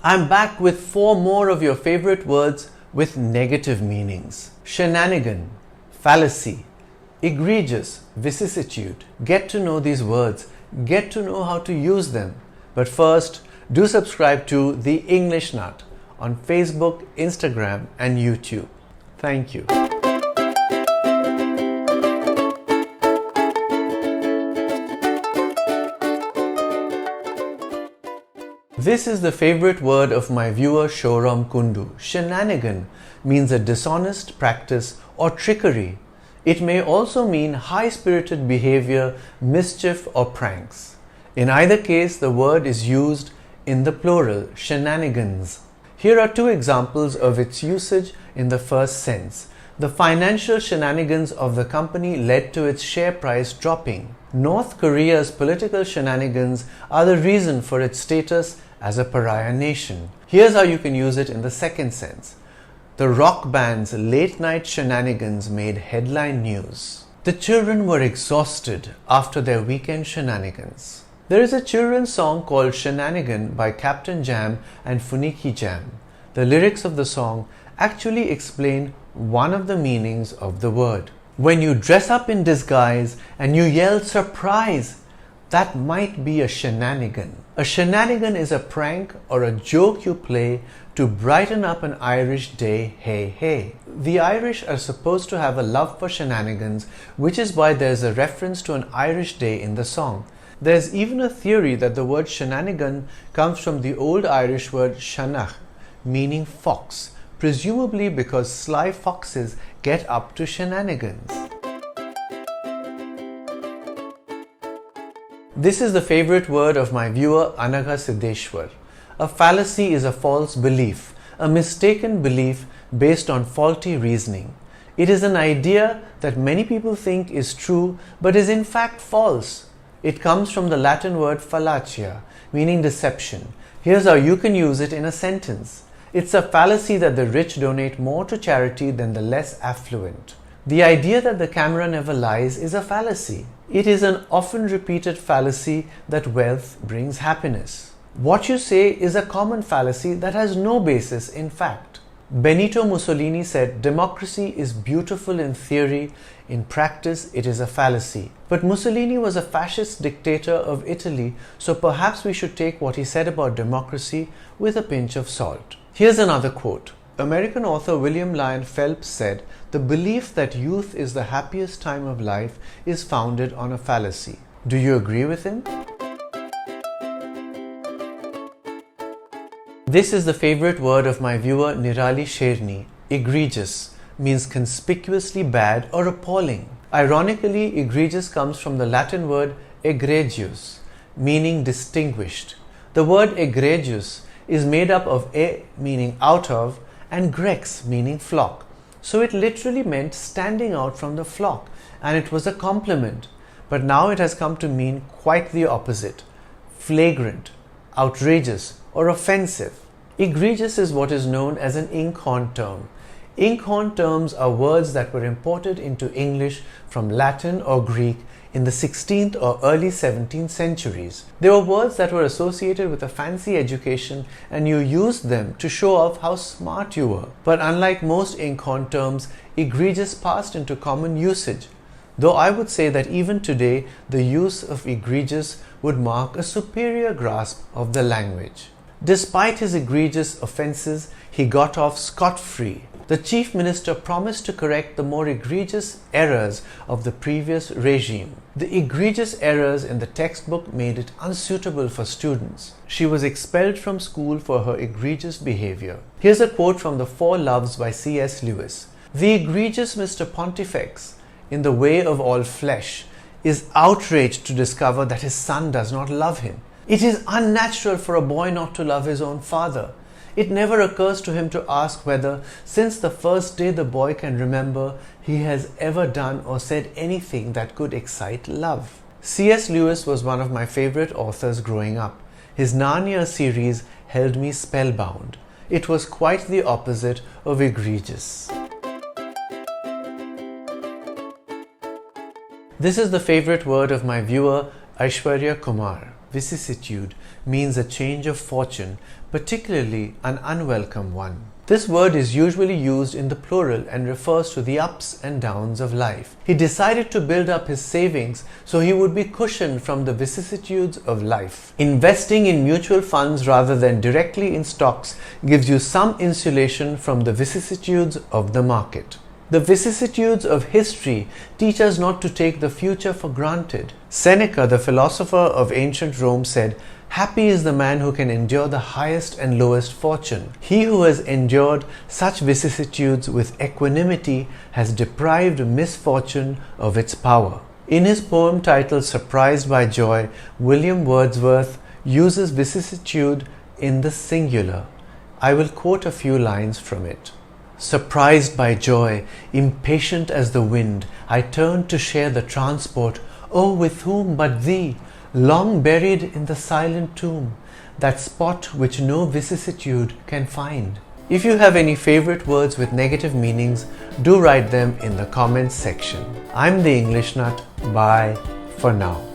I'm back with 4 more of your favorite words with negative meanings. Shenanigan, fallacy, egregious, vicissitude. Get to know these words, get to know how to use them. But first, do subscribe to The English Nut on Facebook, Instagram and YouTube. Thank you. This is the favorite word of my viewer Shoram Kundu. Shenanigan means a dishonest practice or trickery. It may also mean high-spirited behavior, mischief or pranks. In either case, the word is used in the plural, shenanigans. Here are 2 examples of its usage in the first sense. The financial shenanigans of the company led to its share price dropping. North Korea's political shenanigans are the reason for its status as a pariah nation. Here's how you can use it in the second sense. The rock band's late-night shenanigans made headline news. The children were exhausted after their weekend shenanigans. There is a children's song called Shenanigan by Captain Jam and Funiki Jam. The lyrics of the song actually explain one of the meanings of the word. When you dress up in disguise and you yell surprise, that might be a shenanigan. A shenanigan is a prank or a joke you play to brighten up an Irish day, hey hey. The Irish are supposed to have a love for shenanigans, which is why there's a reference to an Irish day in the song. There's even a theory that the word shenanigan comes from the old Irish word shanach, meaning fox, presumably because sly foxes get up to shenanigans. This is the favorite word of my viewer Anagha Siddeshwar. A fallacy is a false belief, a mistaken belief based on faulty reasoning. It is an idea that many people think is true but is in fact false. It comes from the Latin word fallacia, meaning deception. Here's how you can use it in a sentence. It's a fallacy that the rich donate more to charity than the less affluent. The idea that the camera never lies is a fallacy. It is an often repeated fallacy that wealth brings happiness. What you say is a common fallacy that has no basis in fact. Benito Mussolini said, "Democracy is beautiful in theory, in practice it is a fallacy." But Mussolini was a fascist dictator of Italy, so perhaps we should take what he said about democracy with a pinch of salt. Here's another quote. American author William Lyon Phelps said, "The belief that youth is the happiest time of life is founded on a fallacy." Do you agree with him? This is the favorite word of my viewer Nirali Sherni. Egregious means conspicuously bad or appalling. Ironically, egregious comes from the Latin word egregious, meaning distinguished. The word egregious is made up of e meaning out of and grex meaning flock. So it literally meant standing out from the flock, and it was a compliment. But now it has come to mean quite the opposite. Flagrant, outrageous or offensive. Egregious is what is known as an inkhorn term. Inkhorn terms are words that were imported into English from Latin or Greek in the 16th or early 17th centuries. They were words that were associated with a fancy education, and you used them to show off how smart you were. But unlike most inkhorn terms, egregious passed into common usage. Though I would say that even today, the use of egregious would mark a superior grasp of the language. Despite his egregious offenses, he got off scot-free. The chief minister promised to correct the more egregious errors of the previous regime. The egregious errors in the textbook made it unsuitable for students. She was expelled from school for her egregious behavior. Here's a quote from The Four Loves by C.S. Lewis. "The egregious Mr. Pontifex, in the way of all flesh, is outraged to discover that his son does not love him. It is unnatural for a boy not to love his own father. It never occurs to him to ask whether, since the first day the boy can remember, he has ever done or said anything that could excite love." C.S. Lewis was one of my favorite authors growing up. His Narnia series held me spellbound. It was quite the opposite of egregious. This is the favorite word of my viewer Aishwarya Kumar. vicissitude means a change of fortune, particularly an unwelcome one. This word is usually used in the plural and refers to the ups and downs of life. He decided to build up his savings so he would be cushioned from the vicissitudes of life. Investing in mutual funds rather than directly in stocks gives you some insulation from the vicissitudes of the market. The vicissitudes of history teach us not to take the future for granted. Seneca, the philosopher of ancient Rome, said, "Happy is the man who can endure the highest and lowest fortune. He who has endured such vicissitudes with equanimity has deprived misfortune of its power." In his poem titled Surprised by Joy, William Wordsworth uses vicissitude in the singular. I will quote a few lines from it. "Surprised by joy, impatient as the wind, I turned to share the transport. Oh, with whom but thee? Long buried in the silent tomb, that spot which no vicissitude can find." If you have any favorite words with negative meanings, do write them in the comments section. I'm the English Nut. Bye for now.